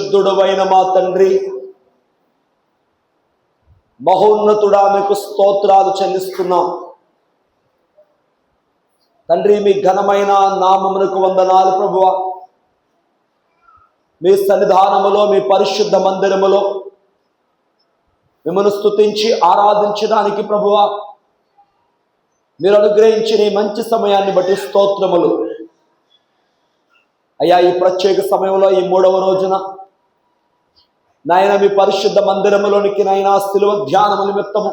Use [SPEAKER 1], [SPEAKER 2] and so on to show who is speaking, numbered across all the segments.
[SPEAKER 1] పరిశుద్ధుడవైన మా తండ్రి, మహోన్నతుడా, మీకు స్తోత్రాలు చెల్లిస్తున్నాం తండ్రి. మీ ఘనమైన నామమునకు వందనాలు ప్రభువా. మీ సన్నిధానములో, మీ పరిశుద్ధ మందిరములో మిమ్మల్ని స్తుతించి ఆరాధించడానికి ప్రభువా మీరు అనుగ్రహించిన ఈ మంచి సమయాన్ని బట్టి స్తోత్రములు అయ్యా. ఈ ప్రత్యేక సమయంలో, ఈ 3వ రోజున నాయన మీ పరిశుద్ధ మందిరములోనికి నాయన శిలువ ధ్యానము నిమిత్తము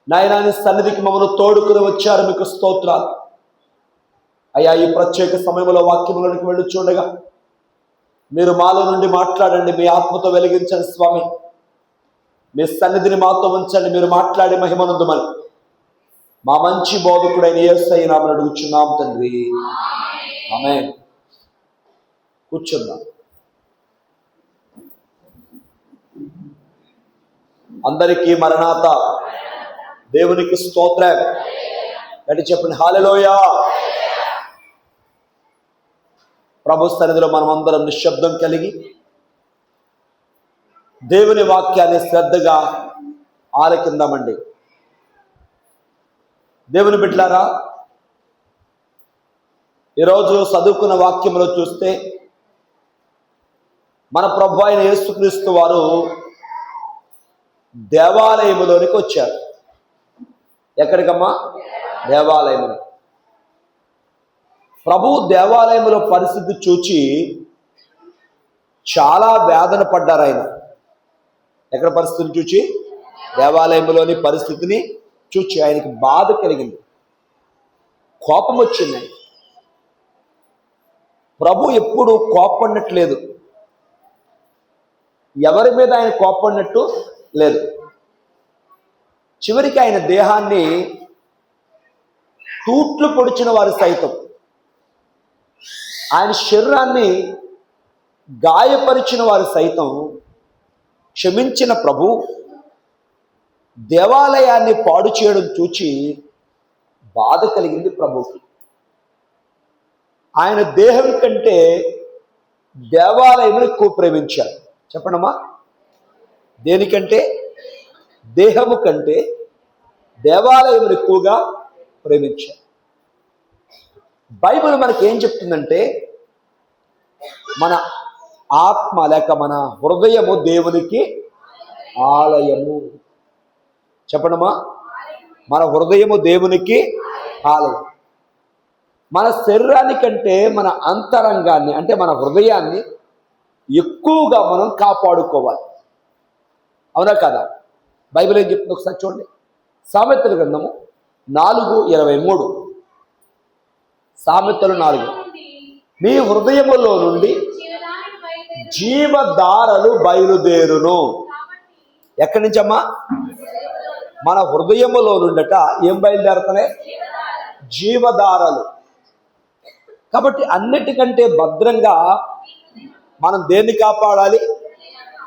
[SPEAKER 1] నాయన నీ సన్నిధికి మమ్మల్ని తోడుకుని వచ్చారు. మీకు స్తోత్రాలు అయ్యా. ఈ ప్రత్యేక సమయంలో వాక్యములోనికి వెళ్ళి చూడగా మీరు మాలో నుండి మాట్లాడండి. మీ ఆత్మతో వెలిగించండి స్వామి. మీ సన్నిధిని మాతో ఉంచండి. మీరు మాట్లాడి మహిమనందుమని మా మంచి బోధకుడైన యేసయ్య నామమున అడుగుచున్నాం తండ్రి, ఆమేన్. కూర్చుందాం. అందరికీ మరణాత. దేవునికి స్తోత్రం. గట్టి చెప్పండి హల్లెలూయా. ప్రభు సన్నిధిలో మనం అందరం నిశ్శబ్దం కలిగి దేవుని వాక్యాన్ని శ్రద్ధగా ఆలకిందామండి. దేవుని బిడ్డలారా, ఈరోజు చదువుకున్న వాక్యంలో చూస్తే మన ప్రభు అయిన యేసుక్రీస్తు వారు దేవాలయములోనికి వచ్చారు. ఎక్కడికమ్మా? దేవాలయములో. ప్రభు దేవాలయములో పరిస్థితి చూచి చాలా వేదన పడ్డారు ఆయన. ఎక్కడ పరిస్థితిని చూచి? దేవాలయంలోని పరిస్థితిని చూచి ఆయనకి బాధ కలిగింది, కోపం వచ్చింది. ప్రభు ఎప్పుడు కోపడినట్లేదు, ఎవరి మీద ఆయన కోపడినట్టు లేదు. చివరికి ఆయన దేహాన్ని తూట్లు పొడిచిన వారు సైతం, ఆయన శరీరాన్ని గాయపరిచిన వారు సైతం క్షమించిన ప్రభు దేవాలయాన్ని పాడు చేయడం చూచి బాధ కలిగింది ప్రభుకి. ఆయన దేహం కంటే దేవాలయం ఎక్కువ ప్రేమించారు. చెప్పండమ్మా, దేనికంటే? దేహము కంటే దేవాలయం ఎక్కువగా ప్రేమించారు. బైబిల్ మనకి ఏం చెప్తుందంటే, మన ఆత్మ లేక మన హృదయము దేవునికి ఆలయము. చెప్పండమ్మా, మన హృదయము దేవునికి ఆలయం. మన శరీరానికంటే మన అంతరంగాన్ని అంటే మన హృదయాన్ని ఎక్కువగా మనం కాపాడుకోవాలి. అవునా కదా? బైబిల్ ఏం చెప్తుంది ఒకసారి చూడండి. సామెతల గ్రంథము 4:23. సామెతలు 4. మీ హృదయములో నుండి జీవధారలు బయలుదేరును. ఎక్కడి నుంచమ్మా? మన హృదయములో నుండట ఏం బయలుదేరుతున్నాయి? జీవధారలు. కాబట్టి అన్నిటికంటే భద్రంగా మనం దేన్ని కాపాడాలి?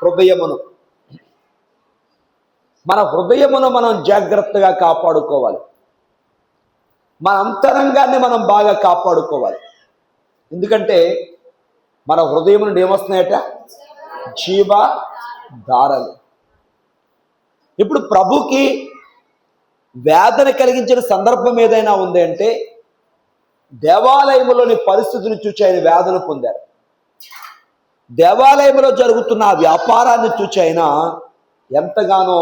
[SPEAKER 1] హృదయమును. మన హృదయమును మనం జాగ్రత్తగా కాపాడుకోవాలి. మన అంతరంగాన్ని మనం బాగా కాపాడుకోవాలి. ఎందుకంటే మన హృదయం నుండి ఏమొస్తున్నాయట? జీవధారలు. ఇప్పుడు ప్రభుకి వేదన కలిగించిన సందర్భం ఏదైనా ఉంది అంటే, దేవాలయంలోని పరిస్థితులు చూచి ఆయన వేదన పొందారు. దేవాలయంలో జరుగుతున్న ఆ వ్యాపారాన్ని చూచి ఆయన ఎంతగానో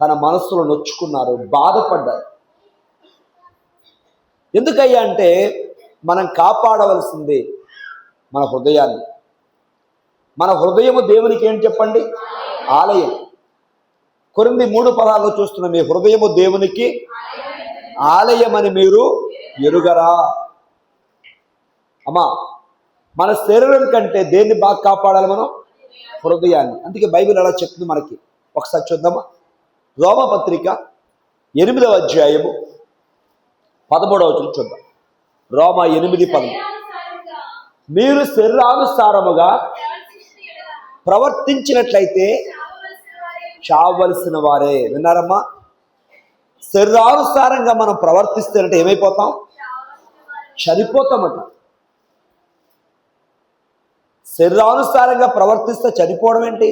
[SPEAKER 1] తన మనస్సులో నొచ్చుకున్నారు, బాధపడ్డారు. ఎందుకయ్యా అంటే, మనం కాపాడవలసింది మన హృదయాన్ని. మన హృదయము దేవునికి ఏం చెప్పండి? ఆలయం. కొరింథీ 3:16 చూస్తున్నాం, మీ హృదయము దేవునికి ఆలయమని మీరు ఎరుగరా. అమ్మా, మన శరీరం కంటే దేన్ని బాగా కాపాడాలి? మనం హృదయాన్ని. అందుకే బైబిల్ అలా చెప్తుంది మనకి. ఒకసారి చూద్దామా? రోమపత్రిక 8వ అధ్యాయము 13వ వచనం చూద్దాం. రోమా 8:13. మీరు శరీరానుసారముగా ప్రవర్తించినట్లయితే చావలసిన వారే. విన్నారమ్మా? శరీరానుసారంగా మనం ప్రవర్తిస్తేనంటే ఏమైపోతాం? చనిపోతామట. శరీరానుసారంగా ప్రవర్తిస్తే చనిపోవడం ఏంటి?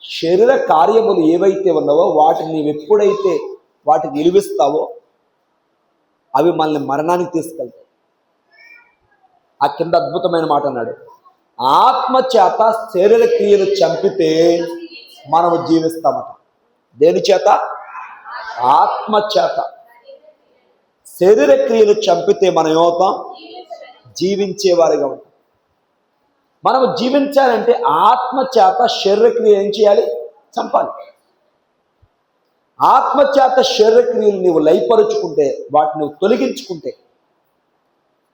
[SPEAKER 1] శరీర కార్యములు ఏవైతే ఉన్నావో వాటిని నీవు ఎప్పుడైతే వాటిని నిలువిస్తావో అవి మనల్ని మరణానికి తీసుకెళ్తాయి. ఆ కింద అద్భుతమైన మాట అన్నాడు, ఆత్మ చేత శరీర క్రియలు చంపితే మనము జీవిస్తామట. దేని చేత? ఆత్మ చేత శరీర క్రియలు చంపితే మనం ఏమవుతాం? జీవించేవారిగా ఉంటాం. మనము జీవించాలంటే ఆత్మ చేత శరీరక్రియ ఏం చేయాలి? చంపాలి. ఆత్మ చేత శరీరక్రియలు నీవు లయపరుచుకుంటే, వాటిని తొలగించుకుంటే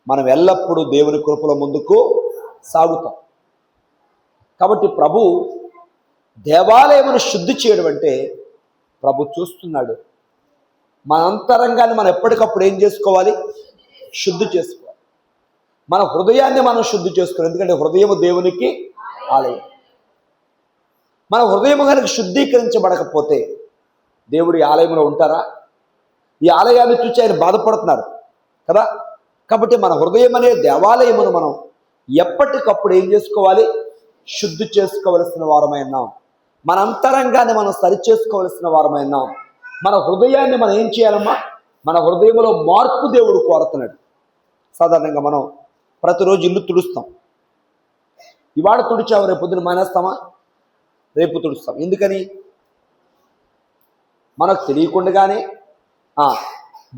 [SPEAKER 1] మనం ఎల్లప్పుడూ దేవుని కృపల ముందుకు సాగుతాం. కాబట్టి ప్రభు దేవాలయమును శుద్ధి చేయడం అంటే ప్రభు చూస్తున్నాడు. మన అంతరంగాన్ని మనం ఎప్పటికప్పుడు ఏం చేసుకోవాలి? శుద్ధి చేసుకోవాలి. మన హృదయాన్ని మనం శుద్ధి చేసుకోవాలి. ఎందుకంటే హృదయము దేవునికి ఆలయం. మన హృదయము కనుక శుద్ధీకరించబడకపోతే దేవుడి ఆలయంలో ఉంటారా? ఈ ఆలయాన్ని చూసి ఆయన బాధపడుతున్నారు కదా. కాబట్టి మన హృదయం అనే దేవాలయమును మనం ఎప్పటికప్పుడు ఏం చేసుకోవాలి? శుద్ధి చేసుకోవలసిన వారమైనాం. మన అంతరంగాన్ని మనం సరిచేసుకోవలసిన వారమైనాం. మన హృదయాన్ని మనం ఏం చేయాలమ్మా? మన హృదయంలో మార్పు దేవుడు కోరుతున్నాడు. సాధారణంగా మనం ప్రతిరోజు ఇల్లు తుడుస్తాం. ఇవాళ తుడిచావు, రేపు పొద్దున మానేస్తామా? రేపు తుడుస్తాం. ఎందుకని? మనకు తెలియకుండానే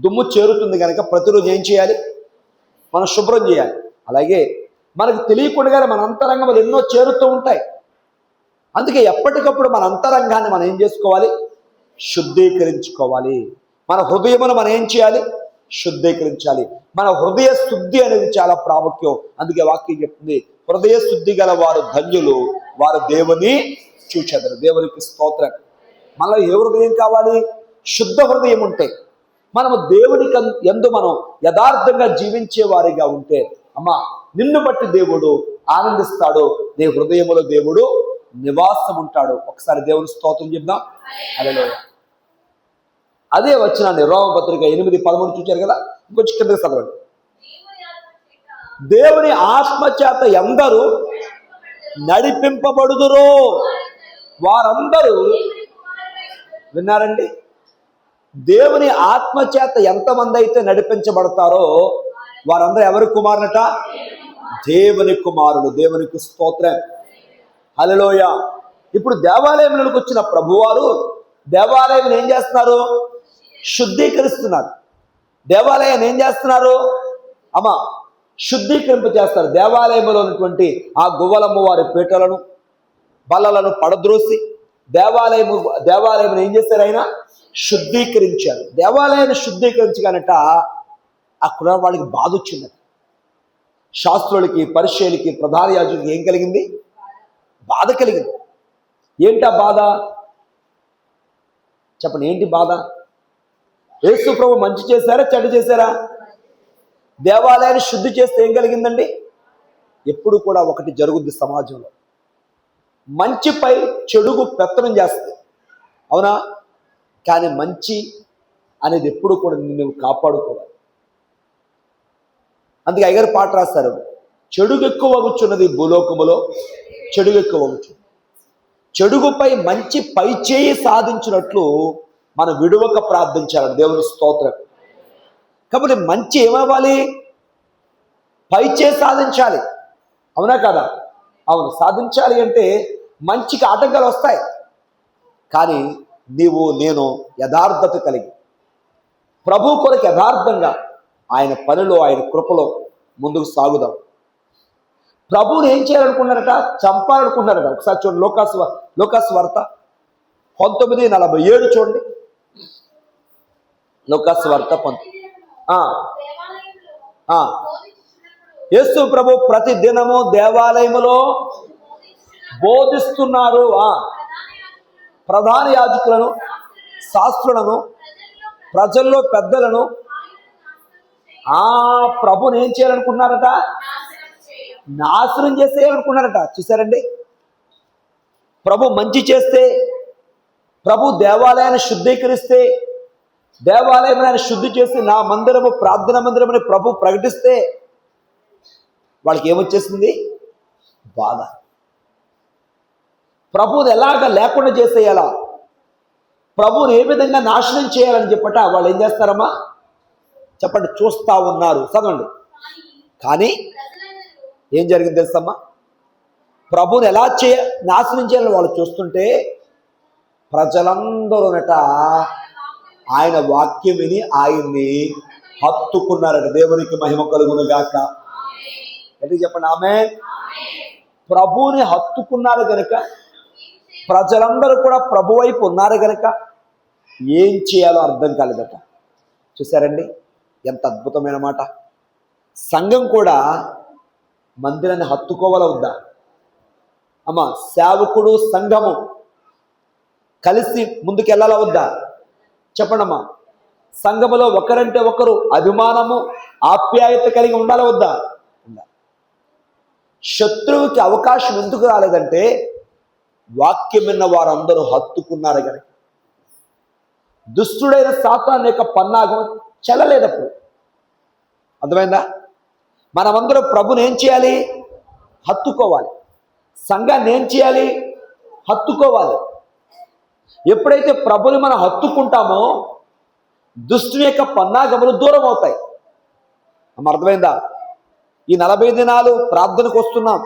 [SPEAKER 1] దుమ్ము చేరుతుంది కనుక ప్రతిరోజు ఏం చేయాలి? మనం శుభ్రం చేయాలి. అలాగే మనకు తెలియకుండానే మన అంతరంగంలో ఎన్నో చేరుతూ ఉంటాయి. అందుకే ఎప్పటికప్పుడు మన అంతరంగాన్ని మనం ఏం చేసుకోవాలి? శుద్ధీకరించుకోవాలి. మన హృదయమును మనం ఏం చేయాలి? శుద్ధీకరించాలి. మన హృదయ శుద్ధి అనేది చాలా ప్రాముఖ్యం. అందుకే వాక్యం చెప్తుంది, హృదయ శుద్ధి గల వారు ధన్యులు, వారు దేవుని చూచెదరు. దేవునికి స్తోత్రం. మనలో ఏ హృదయం కావాలి? శుద్ధ హృదయం ఉంటే, మనము దేవునికి యందు మనం యథార్థంగా జీవించే వారిగా ఉంటే అమ్మా నిన్ను బట్టి దేవుడు ఆనందిస్తాడు. నీ హృదయములో దేవుడు నివాసం ఉంటాడు. ఒకసారి దేవుని స్తోత్రం చెప్దాం. హల్లెలూయా. అదే వచనాన్ని రోమపత్రిక 8:13 చూచారు కదా. ఇంకొంచెం కిందకి చదవండి. దేవుని ఆత్మ చేత ఎందరూ నడిపింపబడుదురో వారందరూ, విన్నారండి? దేవుని ఆత్మ చేత ఎంతమంది అయితే నడిపించబడతారో వారందరూ ఎవరి కుమారునట? దేవుని కుమారుడు. దేవునికి స్తోత్రం. హల్లెలూయా. ఇప్పుడు దేవాలయంలోకి వచ్చిన ప్రభువారు దేవాలయం ఏం చేస్తున్నారు? శుద్ధీకరిస్తున్నారు. దేవాలయాన్ని ఏం చేస్తున్నారు? అమ్మా శుద్ధీకరింప చేస్తారు. దేవాలయంలో ఉన్నటువంటి ఆ గువ్వలమ్మ వారి పీటలను బల్లలను పడద్రోసి దేవాలయం ఏం చేశారు? ఆయన శుద్ధీకరించారు. దేవాలయాన్ని శుద్ధీకరించగానట అక్కడ వాళ్ళకి బాధ వచ్చిందట. శాస్త్రులకి, పరిచయులకి, ప్రధాన యాజకులకి ఏం కలిగింది? బాధ కలిగింది. ఏంటా బాధ? చెప్పండి, ఏంటి బాధ? యేసు ప్రభు మంచి చేశారా, చెడు చేశారా? దేవాలయాన్ని శుద్ధి చేస్తే ఏం కలిగిందండి? ఎప్పుడు కూడా ఒకటి జరుగుద్ది సమాజంలో, మంచిపై చెడుగు పెత్తనం చేస్తుంది. అవునా? కానీ మంచి అనేది ఎప్పుడు కూడా నిన్ను కాపాడుకోవాలి. అందుకే అయ్యగారు పాట రాస్తారు, చెడుగు ఎక్కువ వగుచున్నది భూలోకములో, చెడుగు ఎక్కువ వగుచున్నది. చెడుగుపై మంచి పై చేయి సాధించినట్లు మనం విడువక ప్రార్థించాలి. దేవుని స్తోత్రం. కాబట్టి మంచి ఏమవ్వాలి? పై చేయి సాధించాలి. అవునా కదా? అవును. సాధించాలి అంటే మంచికి ఆటంకాలు వస్తాయి. కానీ నీవు నేను యథార్థత కలిగి ప్రభు కొరకు యథార్థంగా ఆయన పనిలో, ఆయన కృపలో ముందుకు సాగుదాం. ప్రభువుని ఏం చేయాలనుకున్నారట? చంపాలనుకున్నారట. ఒకసారి చూడండి, లోకాసు వార్త 19:47 చూడండి. లోకాసు వార్త 19. యేసు ప్రభు ప్రతి దినము దేవాలయములో బోధిస్తున్నారు. ప్రధాన యాజకులను, శాస్త్రులను, ప్రజల్లో పెద్దలను ప్రభుని ఏం చేయాలనుకుంటున్నారట? నాశనం చేసేయాలనుకున్నారట. చూసారండి, ప్రభు మంచి చేస్తే, ప్రభు దేవాలయాన్ని శుద్ధీకరిస్తే, దేవాలయం ఆయన శుద్ధి చేసి నా మందిరము ప్రార్థన మందిరం అని ప్రభు ప్రకటిస్తే వాళ్ళకి ఏమొచ్చేసింది? బాధ. ప్రభువుని ఎలాగ లేకుండా చేసేయాలా, ప్రభువుని ఏ విధంగా నాశనం చేయాలని చెప్పట వాళ్ళు ఏం చేస్తారమ్మా చెప్పండి? చూస్తా ఉన్నారు. చదవండి. కానీ ఏం జరిగింది తెలుసమ్మా? ప్రభువుని ఎలా నాశనం చేయాలని వాళ్ళు చూస్తుంటే ప్రజలందరూనట ఆయన వాక్యం విని ఆయన్ని హత్తుకున్నారట. దేవునికి మహిమ కలుగును గాక. ఎట్లా చెప్పండి? ఆమేన్. ప్రభువుని హత్తుకున్నారు గనక, ప్రజలందరూ కూడా ప్రభు వైపు ఉన్నారు గనక ఏం చేయాలో అర్థం కాలేదట. చూసారండి ఎంత అద్భుతమైన మాట. సంఘం కూడా మందిరాన్ని హత్తుకోవాల వద్దా అమ్మా? సేవకుడు సంఘము కలిసి ముందుకెళ్ళాలా వద్దా చెప్పండమ్మా? సంఘములో ఒకరంటే ఒకరు అభిమానము ఆప్యాయత కలిగి ఉండాలా వద్దా? ఉండాలి. శత్రువుకి అవకాశం ఎందుకు రాలేదంటే వాక్యం విన్న వారందరూ హత్తుకున్నారు కనుక. దుష్టుడైన సాతాను యొక్క పన్నాగం చెల్లలేదప్పుడు. అర్థమైందా? మనమందరం ప్రభుని ఏం చేయాలి? హత్తుకోవాలి. సంఘాన్ని ఏం చేయాలి? హత్తుకోవాలి. ఎప్పుడైతే ప్రభుని మనం హత్తుకుంటామో దుష్టుని యొక్క పన్నాగములు దూరం అవుతాయి. అర్థమైందా? ఈ 40 దినాలు ప్రార్థనకు వస్తున్నాం,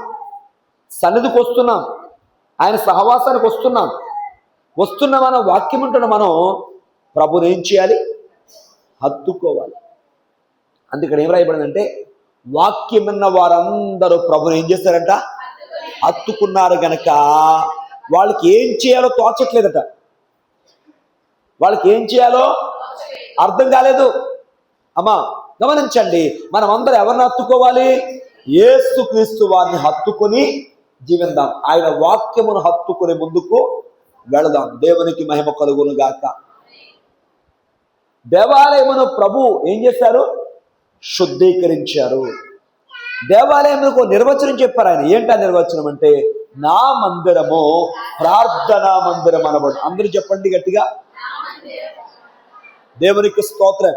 [SPEAKER 1] సన్నిధికి వస్తున్నాం, ఆయన సహవాసానికి వస్తున్న మనం వాక్యం ఉంటున్న మనం ప్రభుని ఏం చేయాలి? హత్తుకోవాలి. అందుకని ఏం రాయబడిందంటే వాక్యం విన్న వారందరూ ప్రభుని ఏం చేశారంట? హత్తుకున్నారు గనక వాళ్ళకి ఏం చేయాలో తోచట్లేదట. వాళ్ళకి ఏం చేయాలో అర్థం కాలేదు. అమ్మా గమనించండి, మనం అందరం ఎవరిని హత్తుకోవాలి? యేసుక్రీస్తు వారిని హత్తుకొని జీవిద్దాం. ఆయన వాక్యమును హత్తుకుని ముందుకు వెళదాం. దేవునికి మహిమ కలుగును గాక. దేవాలయమును ప్రభు ఏం చేశారు? శుద్ధీకరించారు. దేవాలయమునకు నిర్వచనం చెప్పారు ఆయన. ఏంటా నిర్వచనం అంటే నా మందిరము ప్రార్థనా మందిరం అనబడు. అందరూ చెప్పండి గట్టిగా. దేవునికి స్తోత్రం.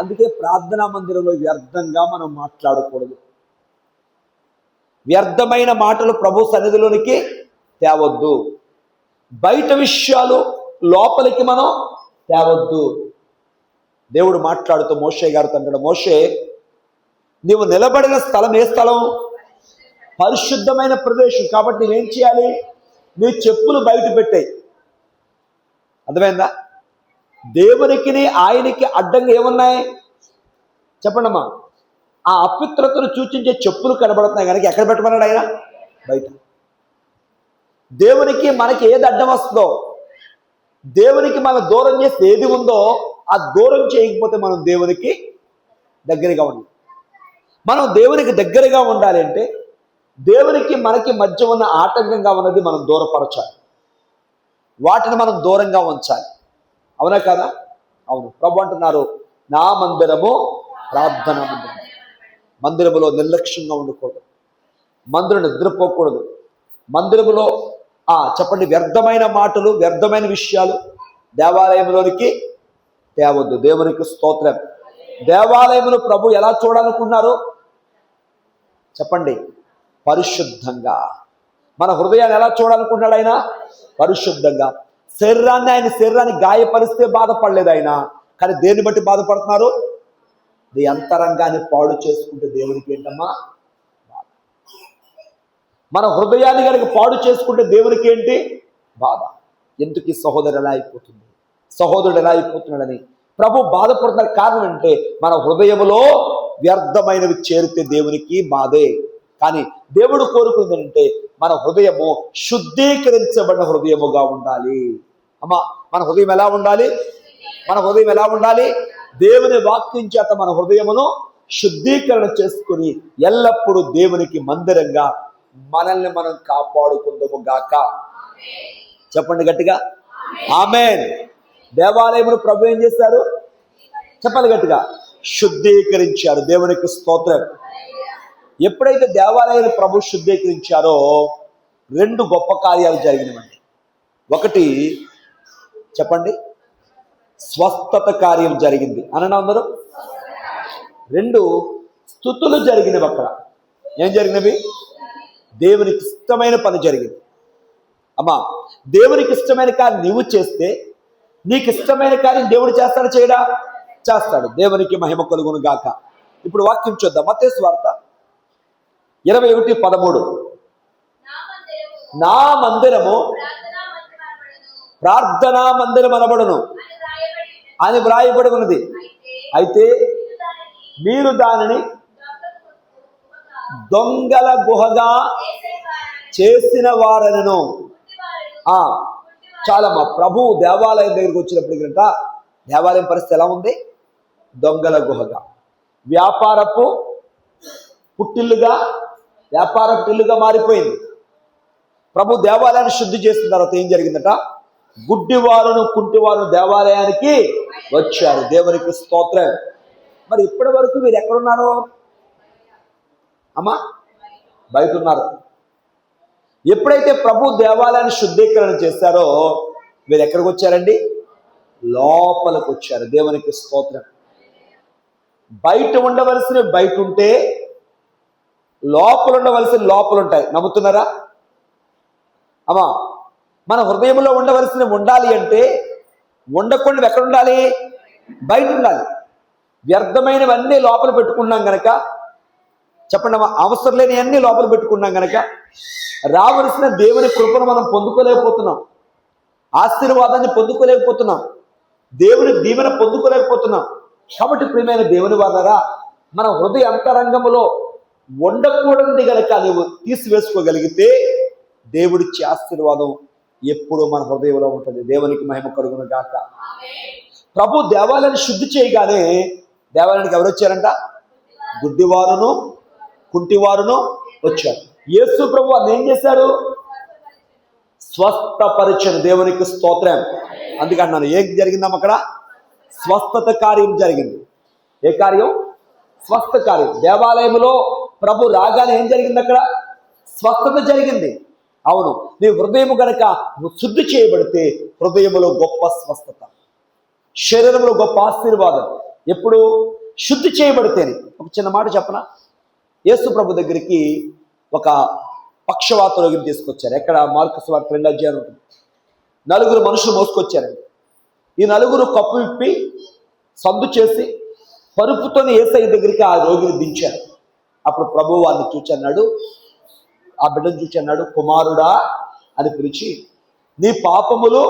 [SPEAKER 1] అందుకే ప్రార్థనా మందిరంలో వ్యర్థంగా మనం మాట్లాడకూడదు. వ్యర్థమైన మాటలు ప్రభు సన్నిధిలోనికి తేవద్దు. బయట విషయాలు లోపలికి మనం తేవద్దు. దేవుడు మాట్లాడుతూ మోషే గారితో అంటాడు, మోషే నీవు నిలబడిన స్థలం ఏ స్థలం? పరిశుద్ధమైన ప్రదేశం. కాబట్టి నువ్వేం చేయాలి? నీ చెప్పులు బయట పెట్టాయి. అర్థమైందా? దేవునికి ఆయనకి అడ్డంగా ఏమున్నాయి చెప్పండమ్మా? ఆ అపవిత్రతను సూచించే చెప్పులు కనబడుతున్నాయి కనుక ఎక్కడ పెట్టమన్నాడు ఆయన? బయట. దేవునికి మనకి ఏది అడ్డం వస్తుందో, దేవునికి మనం దూరం చేస్తే ఏది ఉందో ఆ దూరం చేయకపోతే మనం దేవునికి దగ్గరగా ఉండాలి. మనం దేవునికి దగ్గరగా ఉండాలి అంటే దేవునికి మనకి మధ్య ఉన్న ఆటంకంగా ఉన్నది మనం దూరపరచాలి. వాటిని మనం దూరంగా ఉంచాలి. అవునా కదా? అవును. ప్రభు అంటున్నారు నా మందిరము ప్రార్థనా మందిరం. మందిరములో నిర్లక్ష్యంగా ఉండకూడదు, మందిరం నిద్రపోకూడదు. మందిరములో చెప్పండి వ్యర్థమైన మాటలు, వ్యర్థమైన విషయాలు దేవాలయంలోనికి తేవద్దు. దేవునికి స్తోత్రం. దేవాలయమును ప్రభు ఎలా చూడాలనుకున్నారు చెప్పండి? పరిశుద్ధంగా. మన హృదయాన్ని ఎలా చూడాలనుకుంటున్నాడు ఆయన? పరిశుద్ధంగా. ఆయన శరీరాన్ని గాయపరిస్తే బాధపడలేదు ఆయన, కానీ దేన్ని బట్టి బాధపడుతున్నారు? నీ అంతరంగాన్ని పాడు చేసుకుంటే దేవునికి ఏంటమ్మా? బాధ. మన హృదయాన్ని కనుక పాడు చేసుకుంటే దేవునికి ఏంటి? బాధ. ఎందుకు ఈ సహోదరు ఎలా అయిపోతుంది, సహోదరుడు ఎలా అయిపోతున్నాడని ప్రభు బాధపడుతున్న కారణం అంటే మన హృదయములో వ్యర్థమైనవి చేరితే దేవునికి బాధే. కానీ దేవుడు కోరుకుంది అంటే మన హృదయము శుద్ధీకరించబడిన హృదయముగా ఉండాలి. అమ్మా మన హృదయం ఎలా ఉండాలి? మన హృదయం ఎలా ఉండాలి? దేవుని వాక్యం చేత మన హృదయమును శుద్ధీకరణ చేసుకుని ఎల్లప్పుడూ దేవునికి మందిరంగా మనల్ని మనం కాపాడుకుందాము గాక. చెప్పండి గట్టిగా ఆమేన్. దేవాలయమును ప్రభు ఏం చేశారు? చెప్పాలి గట్టిగా. శుద్ధీకరించారు. దేవునికి స్తోత్రం. ఎప్పుడైతే దేవాలయాన్ని ప్రభు శుద్ధీకరించారో 2 గొప్ప కార్యాలు జరిగినవండి. ఒకటి చెప్పండి స్వస్థత కార్యం జరిగింది అనండి అందరూ. 2 స్తుతులు జరిగినవి. అక్కడ ఏం జరిగినవి? దేవునికి ఇష్టమైన పని జరిగింది. అమ్మా, దేవునికి ఇష్టమైన కార్యం నీవు చేస్తే నీకు ఇష్టమైన కార్యం దేవుడు చేస్తాడు, చేయడా? చేస్తాడు. దేవునికి మహిమ కలుగును గాక. ఇప్పుడు వాక్యం చూద్దాం. మత్తయి సువార్త 21:13. నా మందిరము ప్రార్థనా మందిరం అనబడును అని వ్రాయబడి ఉన్నది. అయితే మీరు దానిని దొంగల గుహగా చేసిన వారనను. చాలా మా ప్రభు దేవాలయం దగ్గరికి వచ్చినప్పుడు గంట దేవాలయం పరిస్థితి ఎలా ఉంది? దొంగల గుహగా, వ్యాపారపు పుట్టిల్లుగా మారిపోయింది. ప్రభు దేవాలయాన్ని శుద్ధి చేసిన తర్వాత ఏం జరిగిందట? గుడ్డివారును కుంటివారును దేవాలయానికి వచ్చారు. దేవునికి స్తోత్రం. మరి ఇప్పటి వరకు మీరు ఎక్కడున్నారు అమ్మా? బయట ఉన్నారు. ఎప్పుడైతే ప్రభు దేవాలయాన్ని శుద్ధీకరణ చేశారో మీరు ఎక్కడికి వచ్చారండి? లోపలికి వచ్చారు. దేవునికి స్తోత్రం. బయట ఉండవలసిన బయట ఉంటే లోపల ఉండవలసిన లోపల ఉంటాయి. నమ్ముతున్నారా అమ్మా? మన హృదయంలో ఉండవలసిన ఉండాలి అంటే ఉండకుండా ఎక్కడ ఉండాలి? బయట ఉండాలి. వ్యర్థమైనవన్నీ లోపల పెట్టుకున్నాం గనక, చెప్పండి అమ్మా, అవసరం లేని అన్ని లోపల పెట్టుకున్నాం గనక రావలసిన దేవుని కృపను మనం పొందుకోలేకపోతున్నాం, ఆశీర్వాదాన్ని పొందుకోలేకపోతున్నాం, దేవుని దీవెన పొందుకోలేకపోతున్నాం. కాబట్టి ప్రియమైన దేవుని వారలారా, మన హృదయ అంతరంగంలో ఉండకూడనిది గనక నువ్వు తీసివేసుకోగలిగితే దేవుడిచ్చే ఆశీర్వాదం ఎప్పుడూ మన హృదయంలో ఉంటుంది. దేవునికి మహిమ కలుగును గాక. ప్రభు దేవాలయాన్ని శుద్ధి చేయగానే దేవాలయానికి ఎవరు వచ్చారంట? గుడ్డివారును కుంటివారును వచ్చారు. యేసు ప్రభు అన్ని ఏం చేశారు? స్వస్థపరిచను. దేవునికి స్తోత్రం. అందుకన్నాను, ఏం జరిగిందమ్మ అక్కడ? స్వస్థత కార్యం జరిగింది. ఏ కార్యం? స్వస్థ కార్యం. దేవాలయంలో ప్రభు రాగానే ఏం జరిగింది? అక్కడ స్వస్థత జరిగింది. అవును, నీ హృదయము గనక శుద్ధి చేయబడితే హృదయములో గొప్ప స్వస్థత, శరీరంలో గొప్ప ఆశీర్వాదం ఎప్పుడు శుద్ధి చేయబడితేనే. ఒక చిన్న మాట చెప్పనా? యేసు ప్రభు దగ్గరికి ఒక పక్షవాత రోగిని తీసుకొచ్చారు. ఎక్కడ? మార్కు సువార్త 2వ అధ్యాయం ఉంటుంది. 4 మనుషులు మోసుకొచ్చారండి. ఈ 4 కప్పు విప్పి సందు చేసి పరుపుతోని యేసయ్య దగ్గరికి ఆ రోగిని దించారు. అప్పుడు ప్రభు వారిని చూచన్నాడు, ఆ బిడ్డను చూచన్నాడు, కుమారుడా అని పిలిచి, నీ పాపములు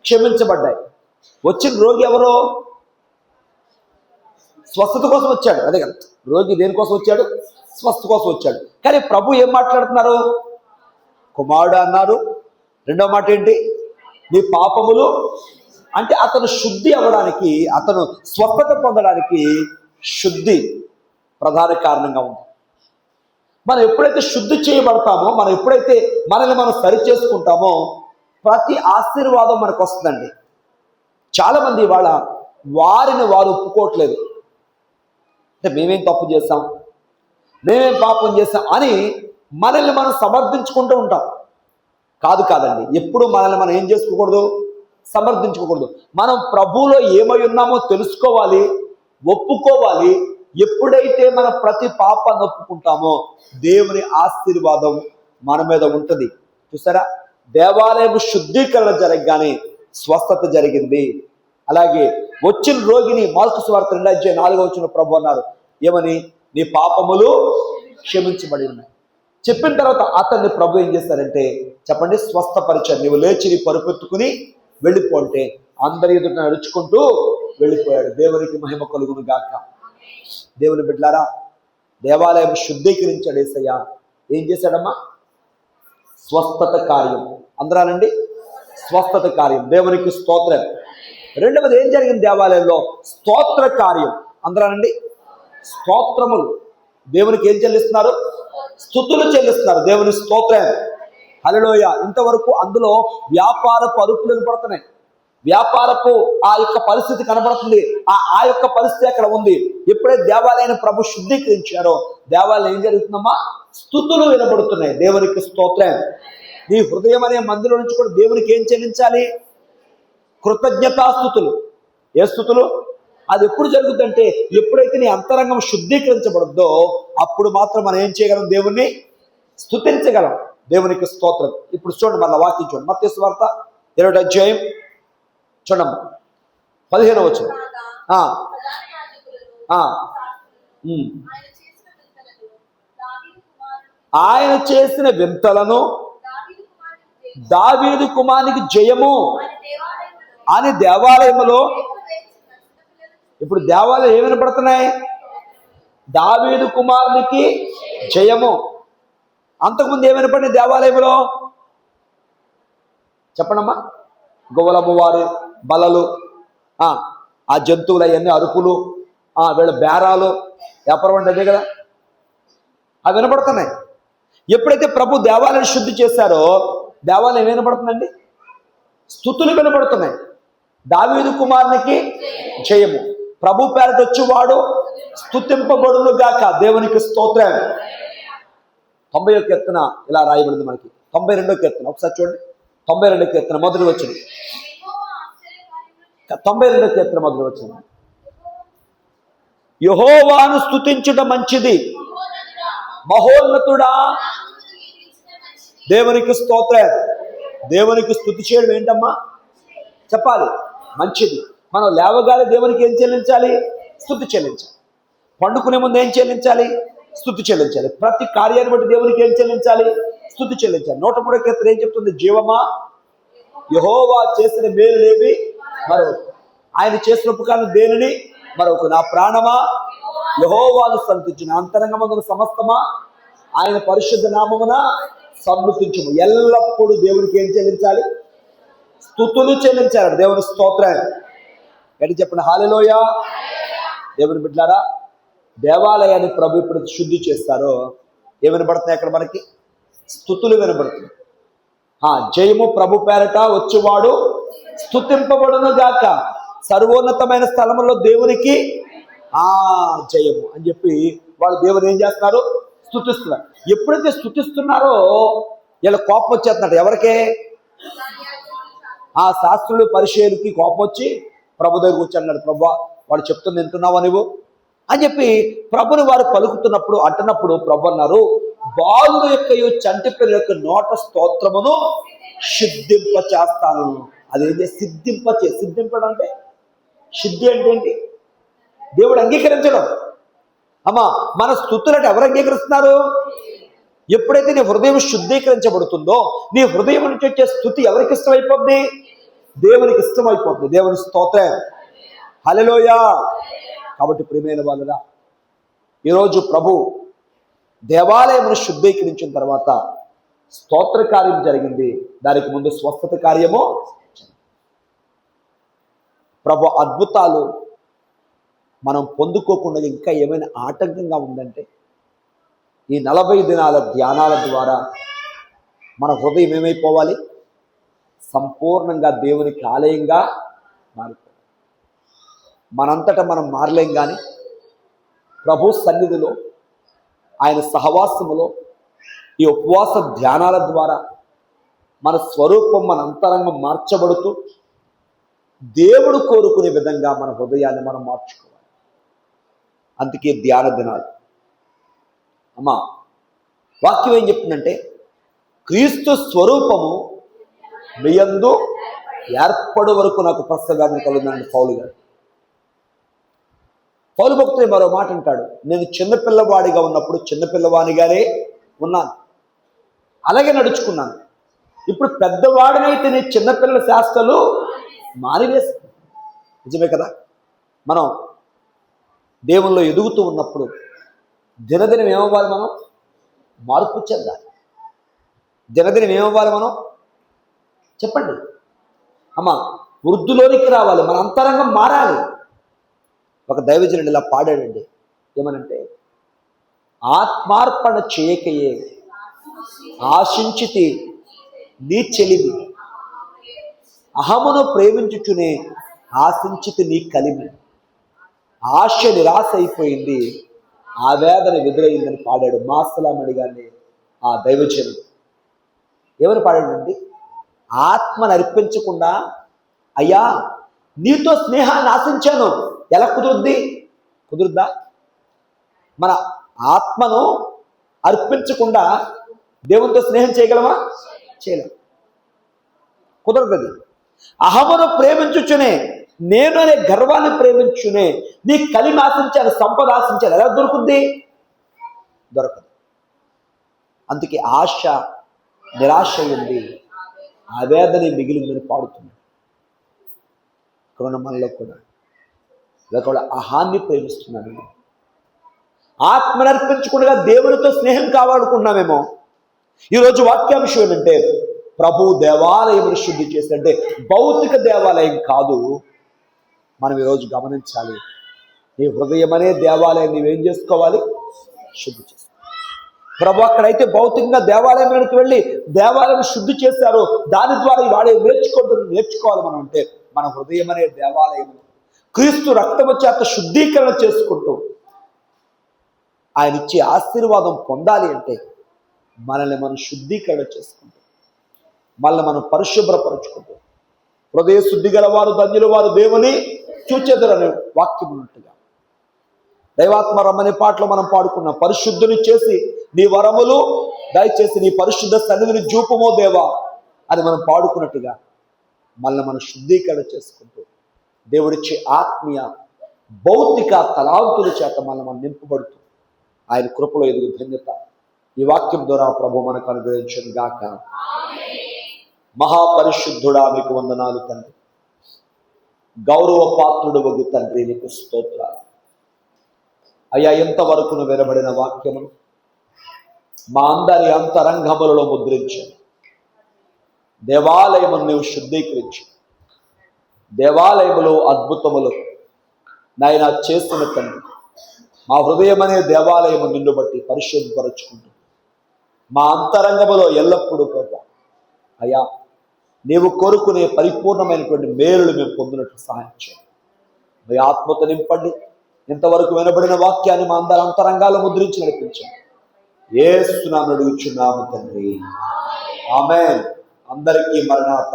[SPEAKER 1] క్షమించబడ్డాయి. వచ్చిన రోగి ఎవరో? స్వస్థత కోసం వచ్చాడు. అదే కదా, రోగి దేనికోసం వచ్చాడు? స్వస్థత కోసం వచ్చాడు. కానీ ప్రభు ఏం మాట్లాడుతున్నారు? కుమారుడు అన్నారు. రెండవ మాట ఏంటి? నీ పాపములు. అంటే అతను శుద్ధి అవ్వడానికి, అతను స్వస్థత పొందడానికి శుద్ధి ప్రధాన కారణంగా ఉంది. మనం ఎప్పుడైతే శుద్ధి చేయబడతామో, మనం ఎప్పుడైతే మనల్ని మనం సరి చేసుకుంటామో ప్రతి ఆశీర్వాదం మనకు వస్తుందండి. చాలామంది ఇవాళ వారిని వారు ఒప్పుకోవట్లేదు. అంటే మేమేం తప్పు చేస్తాం, మేమేం పాపం చేస్తాం అని మనల్ని మనం సమర్థించుకుంటూ ఉంటాం. కాదండి, ఎప్పుడు మనల్ని మనం ఏం చేసుకోకూడదు? సమర్థించుకోకూడదు. మనం ప్రభువులో ఏమై ఉన్నామో తెలుసుకోవాలి, ఒప్పుకోవాలి. ఎప్పుడైతే మన ప్రతి పాపాన్ని ఒప్పుకుంటామో దేవుని ఆశీర్వాదం మన మీద ఉంటుంది. చూసారా, దేవాలయం శుద్ధీకరణ జరగగానే స్వస్థత జరిగింది. అలాగే వచ్చిన రోగిని మార్కు సువార్త 2వ అధ్యాయం 4వ వచనం ప్రభు అన్నారు ఏమని? నీ పాపములు క్షమించబడి ఉన్నాయి. చెప్పిన తర్వాత అతన్ని ప్రభు ఏం చేస్తారంటే, చెప్పండి, స్వస్థపరిచారు. నువ్వు లేచి నీ పరుపెత్తుకుని వెళ్ళిపోంటే అందరి ఎదుట నడుచుకుంటూ వెళ్ళిపోయాడు. దేవునికి మహిమ కలుగును గాక. దేవుని బిడ్డలారా, దేవాలయం శుద్ధీకరించాడు యేసయ్య. ఏం చేశాడమ్మా? స్వస్థత కార్యం. అందరానండి, స్వస్థత కార్యం. దేవునికి స్తోత్రం. రెండవది ఏం జరిగింది దేవాలయంలో? స్తోత్ర కార్యం. అందరానండి, స్తోత్రములు. దేవునికి ఏం చెల్లిస్తున్నారు? స్తుతులు చెల్లిస్తున్నారు. దేవుని స్తోత్రం. హల్లెలూయా. ఇంతవరకు అందులో వ్యాపారపు అరుపులు కనపడుతున్నాయి, వ్యాపారపు ఆ యొక్క పరిస్థితి కనబడుతుంది. ఆ యొక్క పరిస్థితి అక్కడ ఉంది. ఎప్పుడైతే దేవాలయాన్ని ప్రభు శుద్ధీకరించారో దేవాలయం ఏం జరుగుతుందమ్మా? స్తుతులు వినబడుతున్నాయి. దేవునికి స్తోత్రం. నీ హృదయం అనే మందిరం నుంచి కూడా దేవునికి ఏం చెల్లించాలి? కృతజ్ఞతాస్తుతులు. ఏ స్తుతులు? అది ఎప్పుడు జరుగుతుందంటే ఎప్పుడైతే నీ అంతరంగం శుద్ధీకరించబడుద్దో అప్పుడు మాత్రం మనం ఏం చేయగలం? దేవుణ్ణి స్తుతించగలం. దేవునికి స్తోత్రం. ఇప్పుడు చూడండి, మళ్ళీ వాక్యం చూడండి. మత్తయి సువార్త 20వ అధ్యాయం చూడమ్మా 15వ వచనం. ఆయన చేసిన వింతలను దావీదు కుమారునికి జయము అని దేవాలయములో, ఇప్పుడు దేవాలయం ఏమి వినపడుతున్నాయి? దావీదు కుమారునికి జయము. అంతకుముందు ఏమి వినపడింది దేవాలయంలో? చెప్పండమ్మా. గొవ్వలమ్మ వారి బలలు, ఆ జంతువులు అవన్నీ అరుపులు, వీళ్ళ బేరాలు, వ్యాపారం అంటే అదే కదా, అవి వినపడుతున్నాయి. ఎప్పుడైతే ప్రభు దేవాలయాన్ని శుద్ధి చేశారో దేవాలయం వినపడుతుందండి, స్తుతులు వినపడుతున్నాయి. దావీదు కుమారునికి జయము, ప్రభు పేరట వచ్చేవాడు స్తుతింపబడును గాక. దేవునికి స్తోత్రం. 91వ కీర్తన ఇలా రాయబడింది మనకి. 92వ కీర్తన ఒకసారి చూడండి. 92వ కీర్తన మొదటి వచ్చింది. 92వ కీర్తన మొదటి వచ్చింది. యెహోవాను స్తుతించుట మంచిది, మహోన్నతుడా. దేవునికి స్తోత్రం. దేవునికి స్తుతి చేయడం ఏంటమ్మా? చెప్పాలి, మంచిది. మనం లేవగానే దేవునికి ఏం చెల్లించాలి? స్తుతి చెల్లించాలి. పండుకునే ముందు ఏం చెల్లించాలి? స్తుతి చెల్లించాలి. ప్రతి కార్యాన్ని బట్టి దేవునికి ఏం చెల్లించాలి? స్తుతి చెల్లించాలి. 103వ కీర్తన ఏం చెప్తుంది? జీవమా, యెహోవా చేసిన మేలులేవి మరొక, ఆయన చేసిన ఉపకారం దేనిని మరొక. నా ప్రాణమా యెహోవాను స్తుతించు, నా అంతరంగమందున సమస్తమా ఆయన పరిశుద్ధ నామమున సన్నుతించుము. ఎల్లప్పుడూ దేవునికి ఏం చెల్లించాలి? స్తుతులు చెల్లించాలి. దేవుని స్తోత్రం. ఎటు చెప్పండి, హల్లెలూయా. దేవుని బిడ్డలారా, దేవాలయాన్ని ప్రభు ఇప్పుడు శుద్ధి చేస్తారో ఏం వినబడుతున్నాయి అక్కడ మనకి? స్తుతులు వినబడుతుంది. జయము, ప్రభు పేరట వచ్చేవాడు స్తుతింపబడును గాక. సర్వోన్నతమైన స్థలములో దేవునికి జయము అని చెప్పి వాళ్ళు దేవుని ఏం చేస్తున్నారు? స్తుతిస్తున్నారు. ఎప్పుడైతే స్తుతిస్తున్నారో వీళ్ళ కోపం వచ్చేస్తున్నట్టు. ఎవరికే? ఆ శాస్త్రులు పరిచయులకి కోపం వచ్చి ప్రభు దగ్గర కూర్చున్నాడు. ప్రభు వాడు చెప్తుంది వింటున్నావా నువ్వు అని చెప్పి ప్రభుని వారు పలుకుతున్నప్పుడు అంటున్నప్పుడు ప్రభు అన్నారు, బాలుల యొక్క చంటి పిల్లల యొక్క నోట స్తోత్రమును సిద్ధింప చేస్తాను. అదేంటి? సిద్ధింపడం అంటే, సిద్ధి అంటే ఏంటి? దేవుడు అంగీకరించడం. అమ్మా, మన స్తుతులంటే ఎవరు అంగీకరిస్తున్నారు? ఎప్పుడైతే నీ హృదయం శుద్ధీకరించబడుతుందో నీ హృదయం నుంచి వచ్చే స్తుతి ఎవరికి ఇష్టమైపోద్ది? దేవునికి ఇష్టమైపోద్ది. దేవుని స్తోత్రం. హల్లెలూయా. కాబట్టి ప్రియమైన వాళ్ళరా, ఈరోజు ప్రభు దేవాలయమును శుద్ధీకరించిన తర్వాత స్తోత్ర కార్యం జరిగింది. దానికి ముందు స్వస్థత కార్యము. ప్రభు అద్భుతాలు మనం పొందుకోకుండా ఇంకా ఏమైనా ఆటంకంగా ఉందంటే ఈ 40 దినాల ధ్యానాల ద్వారా మన హృదయం ఏమైపోవాలి? సంపూర్ణంగా దేవునికి ఆలయంగా మారిపోవాలి. మనంతటా మనం మారలేం, కానీ ప్రభు సన్నిధిలో, ఆయన సహవాసములో, ఈ ఉపవాస ధ్యానాల ద్వారా మన స్వరూపం, మన అంతరంగం మార్చబడుతూ దేవుడు కోరుకునే విధంగా మన హృదయాన్ని మనం మార్చుకోవాలి. అందుకే ధ్యాన దినాలు. అమ్మా, వాక్యం ఏం చెప్తుందంటే, క్రీస్తు స్వరూపము మీయందు ఏర్పడు వరకు నాకు ప్రసవేదన కలుగుతుందండి పౌలు గారు. పౌలు భక్తుడు మరో మాట అంటాడు, నేను చిన్నపిల్లవాడిగా ఉన్నప్పుడు చిన్నపిల్లవాడిగానే ఉన్నాను, అలాగే నడుచుకున్నాను. ఇప్పుడు పెద్దవాడినైతే నేను చిన్నపిల్లల శాస్త్రాలు మానివేస్తాను. నిజమే కదా? మనం దేవుల్లో ఎదుగుతూ ఉన్నప్పుడు దినదినం ఏమవ్వాలి? మనం మార్పు చెందాలి. దినదినం ఏమవ్వాలి? మనం చెప్పండి అమ్మా, వృద్ధులోనికి రావాలి. మన అంతరంగం మారాలి. ఒక దైవజనుడు ఇలా పాడాడండి, ఏమనంటే, ఆత్మార్పణ చేయకయే ఆశించితి నీ చెలిమి, అహమును ప్రేమించుచునే ఆశించితి నీ కలిమి, ఆశ నిరాశ అయిపోయింది, ఆవేదన ఎదురైందని పాడాడు మాసలామణి గారిని ఆ దైవజనుడు. ఏమని పాడాడండి? ఆత్మను అర్పించకుండా, అయ్యా నీతో స్నేహాన్ని ఆశించాను, ఎలా కుదురుద్దా? మన ఆత్మను అర్పించకుండా దేవునితో స్నేహం చేయగలమా? చేయలేం, కుదరదు. అహమును ప్రేమించుచునే, నేను అనే గర్వాన్ని ప్రేమించునే నీ కలిమి ఆశించాలి, సంపద ఆశించాలి, ఎలా దొరుకుద్ది? దొరకదు. అందుకే ఆశ నిరాశ ఉంది, ఆవేదన మిగిలిందని పాడుతున్నాడు. ఇక్కడ మనలో కూడా ఒకవేళ అహాన్ని ప్రేమిస్తున్నాను, ఆత్మనర్పించకుండా దేవునితో స్నేహం కావాలనుకున్నామేమో. ఈరోజు వాక్యాంశం ఏంటంటే ప్రభు దేవాలయం శుద్ధి చేసినట్టే భౌతిక దేవాలయం కాదు. మనం ఈరోజు గమనించాలి, నీ హృదయం అనే దేవాలయం నీవేం చేసుకోవాలి? శుద్ధి చేసుకోవాలి. ప్రభు అక్కడైతే భౌతికంగా దేవాలయంలోకి వెళ్ళి దేవాలయం శుద్ధి చేశారు, దాని ద్వారా వాడే నేర్చుకోవాలి. మనం అంటే మన హృదయం అనే దేవాలయం క్రీస్తు రక్తము చేత శుద్ధీకరణ చేసుకుంటూ ఆయన ఇచ్చే ఆశీర్వాదం పొందాలి అంటే మనల్ని మనం శుద్ధీకరణ చేసుకుంటాం, మళ్ళీ మనం పరిశుభ్రపరుచుకుంటాం. హృదయ శుద్ధి గల వారు ధన్యులు, వారు దేవుని చూచెదరనే వాక్యం ఉన్నట్టుగా దైవాత్మ రమ్మనే పాటలో మనం పాడుకున్నాం. పరిశుద్ధుని చేసి నీ వరములు దయచేసి నీ పరిశుద్ధ సన్నిధిని చూపమో దేవా అని మనం పాడుకున్నట్టుగా మళ్ళీ మనం శుద్ధీకరణ చేసుకుంటూ దేవుడిచ్చే ఆత్మీయ భౌతిక తలాంతుల చేత మనం నింపబడుతూ ఆయన కృపలో ఎదుగు ధన్యత ఈ వాక్యం ద్వారా ప్రభు మనకు అనుగ్రహించను గాక. మహాపరిశుద్ధుడా మీకు వందనాలు తండ్రి, గౌరవ పాత్రుడు వగు తండ్రి నీకు స్తోత్రాలు అయ్యా. ఎంతవరకు వినబడిన వాక్యమును మా అందరి అంతరంగములలో ముద్రించు, దేవాలయమును నీవు శుద్ధీకరించు, దేవాలయములో అద్భుతములు నాయన చేస్తున్న తండ్రి మా హృదయం అనే దేవాలయము నిన్ను బట్టి పరిశుద్ధపరచుకుంటూ మా అంతరంగములో ఎల్లప్పుడూ ప్రభు అయ్యా నీవు కోరుకునే పరిపూర్ణమైనటువంటి మేలులు మేము పొందినట్లు సహాయం చేయండి. మీ ఆత్మతో నింపండి. ఇంతవరకు వినబడిన వాక్యాన్ని మా అందరి అంతరంగాలు ముద్రించి నడిపించండి. యేసు నామమున అడుగుచున్నాము తండ్రి, ఆమేన్. అందరికీ మరణాత.